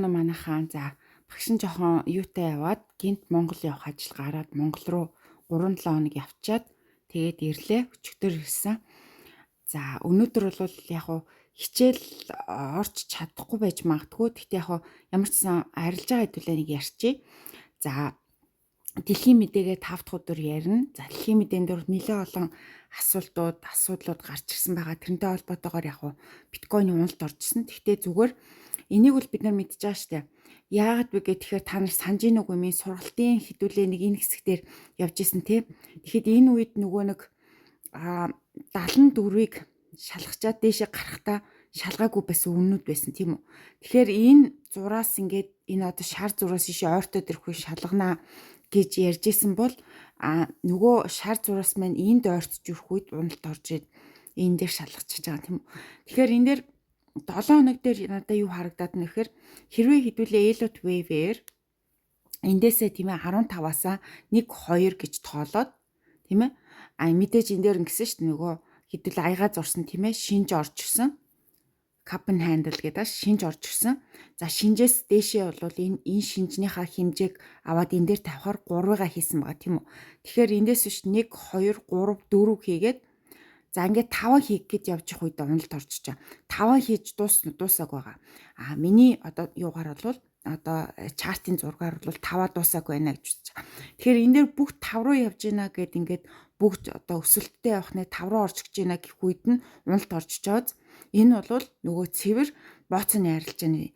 Манайхаа за багш нь жоохон юутай яваад гинт Монгол явах ажил гараад Монгол руу 3-7 хоног явчаад тэгээд ирлээ. Өчигдөр ирсэн. За өнөөдөр бол яг хуу хичээл орч чадахгүй байж магадгүй. Гэхдээ яг хуу ямар ч сан арилж байгаа хэдүүлээ нэг ярьчий. За дэлхийн мэдээгээ 5 дахь өдөр ярина. За дэлхийн мэдээнд дөр нэлээд олон асуудлууд гарч ирсэн байгаа. Тэрнтэй холбоотойгоор яг хуу биткойны уналд оржсэн. Гэхдээ зүгээр энийг бол бид нар мэдж байгаа штэ. Яагаад вэ гэхээр та нар санаж ийн үгүй минь сургалтын хэдүүлээ нэг энэ хэсгээр явж исэн тий. Тэгэхэд энэ үед нөгөө нэг 74-ийг шалгачаад дээшээ гарахтаа шалгаагүй байсан үннүүд байсан тийм үү. Тэгэхээр энэ зураас ингээд энэ одоо шар зураас ишээ ойртоод ирэхгүй шалганаа гэж ярьжсэн бол нөгөө шар зураас маань энд ойртож ирэх үед уналд орж энэ дээр шалгачихж байгаа тийм үү. Тэгэхээр энэ дээр 7 хоног дээр надад юу харагдаад нь гэхээр хэрвээ хэдүүлээ Elliott wave-ээр эндээсээ тийм ээ 15-аас 1-2 гэж тоолоод тийм ээ мэдээж энэ дээр ингэсэн шүү дээ нөгөө хэдүүлээ аяга зурсан тийм ээ шинж орж ирсэн Cup and Handle гэдэг шинж орж ирсэн. За шинжээс дээшээ бол энэ шинжнийхаа хэмжээг аваад энэ дээр тавихаар 3-ыг хийсэн байгаа тийм үү. Тэгэхээр эндээс биш 1 2 3 4 хийгээд за ингээд 5 хийх гэж явж их үед уналд орчиж байгаа. 5 хийж дуусааг байгаа. Миний одоо юугаар бол одоо чартын зургаар бол 5 дуусааг байна гэж үзэж байгаа. Тэгэхээр энэ дээр бүх 5 руу явж гинэ гэд ингээд бүгд одоо өсөлттэй явах нэ 5 руу орж гэж гинэ гэх үед нь уналд орчиж байгаа. Энэ бол нөгөө цэвэр бооцны арилжааны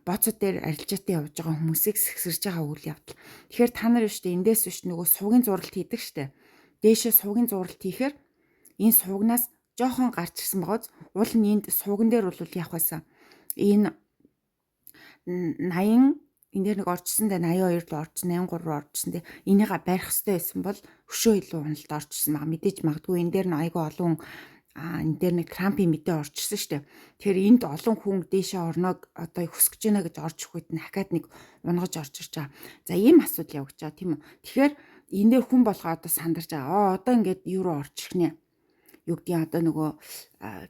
бооцод дээр арилжаатай явж байгаа хүмүүсийг сэгсэрж байгаа үйл явдал. Тэгэхээр та нар биш үү эндээс биш нөгөө сувгийн зуралт хийдэг штэ. Дээшээ сувгийн зуралт хийхээр энэ суугнаас жоохон гарч ирсэн байгааз уул нь энд сууган дээр бол явах байсан. Энэ 80 энэ дээр нэг орчсон дээ 82 руу орчсон 83 руу орчсон дээ энийгээ барих хэрэгтэй байсан бол өшөө илүү уналд орчсон байгаа. Мэдээж магадгүй энэ дээр нь айгүй олон энэ дээр нэг крампын мэдээ орчсон шүү дээ. Тэгэхээр энд олон хүн дээшээ орног одоо хүсэж гинэ гэж орж ихэд нь хахад нэг унгаж орж ирж байгаа. За ийм асуудал явж байгаа тийм үү. Тэгэхээр энэ дээр хүн болгоо одоо сандарч байгаа. Одоо ингээд юу руу орж ирэх нэ. Юу гэдгийг одоо нөгөө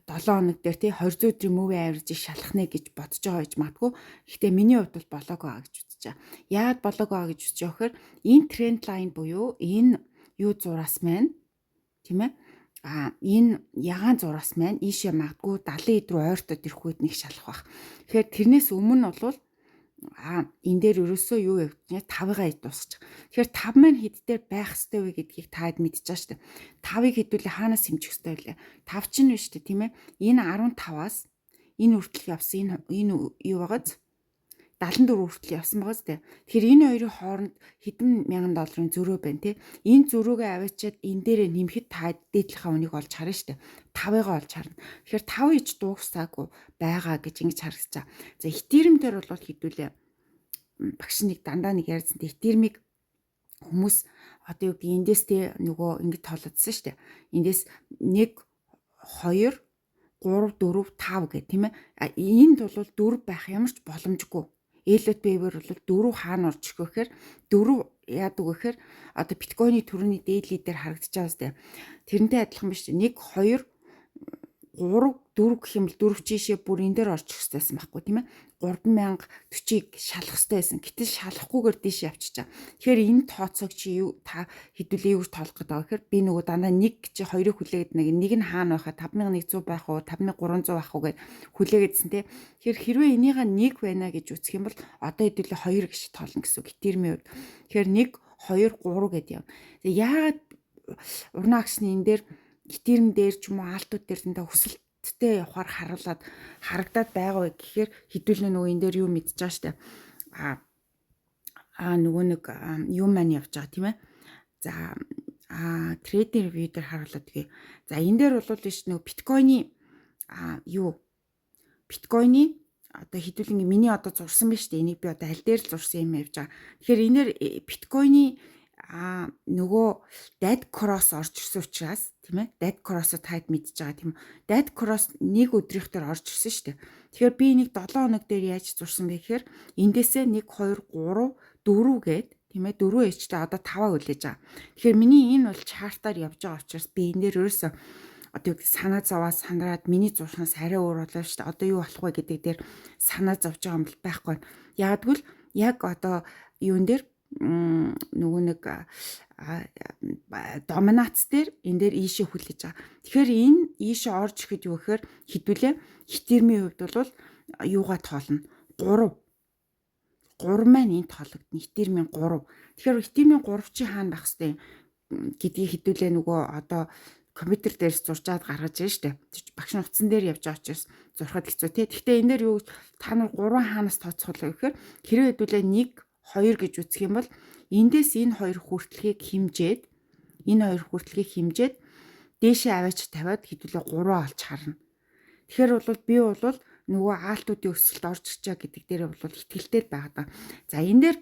7 хоног дээр тий 20 өдрийн мөвийн авиржийг шалах нэ гэж бодож байгаа гэж магадгүй. Гэхдээ миний хувьд бол болоогүй аа гэж үзэж байгаа. Яагаад болоогүй аа гэж үзэж байгаа вэхээр энэ тренд лайн буюу энэ юу зураас маань тийм ээ энэ ягаан зураас маань ийшээ магадгүй 70 эд рүү ойртоод ирэх үед нэг шалах бах. Тэгэхээр тэрнээс өмнө бол энэ дээр ерөөсөө юу явагдана 5-ыг дуусчих. Тэгэхээр 5 маань хэд дээр байх ёстой вэ гэдгийг таад мэдчихэж байгаа шүү дээ. 5-ыг хэдүүлээ хаанаас хэмжих ёстой вэ? 5 ч нь биш үү тийм ээ. Энэ 15-аас энэ хүртэл явсан энэ юу байгааз 74 хүртэл явсан байгаа зү. Тэгэхээр энэ хоёрын хооронд хэдэн мянган долларын зөрөө байна те. Энэ зөрөөгөө аваачаад энэ дээрээ нэмэхэд та дээдлийнхаа үнийг олж харна шүү дээ. 5-ыг олж харна. Тэгэхээр 5 иж дуусаагүй байгаа гэж ингэж харагдаж байгаа. За Ethereum дээр бол хэдүүлээ багш нэг дандаа нэг ярьсан те Ethereum-ыг хүмүүс одоо юу гэдэг эндээс те нөгөө ингэ тоолодсон шүү дээ. Эндээс 1 2 3 4 5 гэх тийм ээ. Энд бол 4 байх ямар ч боломжгүй. Elliott wave-ээр бол 4 хаана орж ирэх вэ гэхээр 4 яадаг вэ гэхээр одоо биткойны төрөний дээдлий дээр харагдаж байгаа зү. Тэрнтэй адилхан биш 1 2 3 4 гэх юм бол 4 чишээ бүр энэ дээр орж ирэх хэрэгтэйсэн байхгүй тийм ээ. 3040-ыг шалах хэрэгтэйсэн. Гэтэл шалахгүйгээр дээш явчихж байгаа. Тэгэхээр энэ тооцоог чи юу та хэдүүлээ юу тоолох гэдэг байгаа гэхээр би нөгөө дандаа 1 чи 2-ыг хүлээгээд нэг нь хаана байхаа 5100 байх уу 5300 байх уу гэж хүлээгээдсэн тий. Тэгэхээр хэрвээ энийгээ 1 байна гэж үсэх юм бол одоо хэдүүлээ 2 гэж тоолно гэсэн үг Ethereum-ийн үед. Тэгэхээр 1 2 3 гэдэг юм. Тэгээ яагаад урна агшны энэ дээр Ethereum дээр ч юм уу аалтууд дээр зэнтэй хүсэлттэй явахаар харагдаад байгаа вэ гэхээр хэдүүлээ нөгөө энэ дээр юу мэдчихэж байгаа штэ. Нөгөө нэг юу маань явж байгаа тийм ээ. За трейдинг ревью дээр харуулдаг. За энэ дээр бол биш нөгөө биткойны биткойны одоо хэдүүлээ миний одоо зурсан байна штэ. Энийг би одоо аль дээр л зурсан юм явж байгаа. Тэгэхээр энэ биткойны нөгөө dead cross орж ирсэн учраас тийм ээ dead cross-ыг таад мэдчихэж байгаа тийм. Dead cross нэг өдрийнх дээр орж ирсэн шүү дээ. Тэгэхээр би энийг 7 хоног дээр яаж зурсан бэ гэхээр эндээсээ 1 2 3 4 гээд тийм ээ 4 ээжтэй одоо 5-аа хүлээж байгаа. Тэгэхээр миний энэ бол чартаар явж байгаа учраас би энэ дээр ерөөсөө одоо юу гэдэг санаа зовоо сандраад миний зурснаас арай өөр болоо шүү дээ. Одоо юу болох вэ гэдэг дээр санаа зовж байгаа юм бол байхгүй. Яагтвэл яг одоо юун дээр нөгөө нэг доминац дээр энэ дээр ийшээ хүлээж байгаа. Тэгэхээр энэ ийшээ орж ихэд юу гэхээр хэдүүлээ хитэрмийн хувьд бол юугаа тоолно? 3 маань энд тоологдно. Хитэрмийн 3. Тэгэхээр хитэрмийн 3 чи хаана байх хэвтэй гэдгийг хэдүүлээ нөгөө одоо компьютер дээрс зурчаад гаргаж байна шүү дээ. Багш нь утсан дээр явж байгаа учраас зурхад хэцүү тий. Гэхдээ энэ дээр юу та нар 3 хаанаас тооцоолоо гэхээр хэрэг хэдүүлээ 1 2 гэж үзэх юм бол эндээс энэ 2 хүртэлхийг хэмжээд дээшээ аваач тавиад хэдүүлээ 3 олж харна. Тэгэхээр бол би бол нөгөө аалтуудын өсөлт орж ирж байгаа гэдэг дээр бол итгэлтэй байгаа. За энэ дээр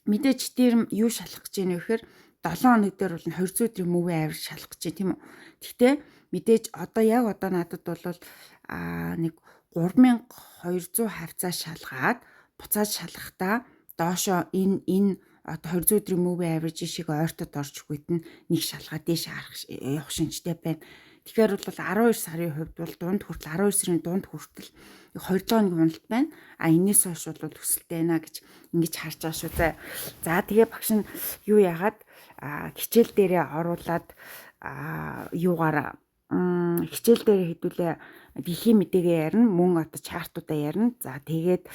мэдээж тэр юу шалах гэж байна вэ гэхээр 7 хоног дээр бол 200 өдрийн мөвийн авир шалах гэж байна тийм үү. Гэхдээ мэдээж одоо надад бол нэг 3200 хавцаа шалгаад буцаад шалгахдаа доошоо энэ одоо 200 өдрийн мөвийн авирж шиг ойртод орж хүйтэн нэг шалгаа дээш явах шинжтэй байна. Тэгэхээр бол 12 сарын хувьд бол дунд хүртэл 12 сарын дунд хүртэл 2 хоног уналт байна. Энээс хойш бол өсөлттэй байна гэж ингэж харж байгаа шүү. За тэгээ багш нь юу яагаад хичээл дээрээ оруулаад юугаар хичээл дээрээ хэдүүлээ дэлхийн мэдээгээ ярина, мөн одоо чартуудаа ярина. За тэгээд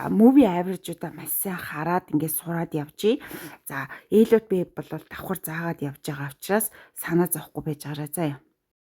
муви авержуудаа маш сайн хараад ингээд сураад явжий. За ээлүүд би бол давхар заагаад явж байгаа учраас санаа зовхгүй байж байгаарай заа.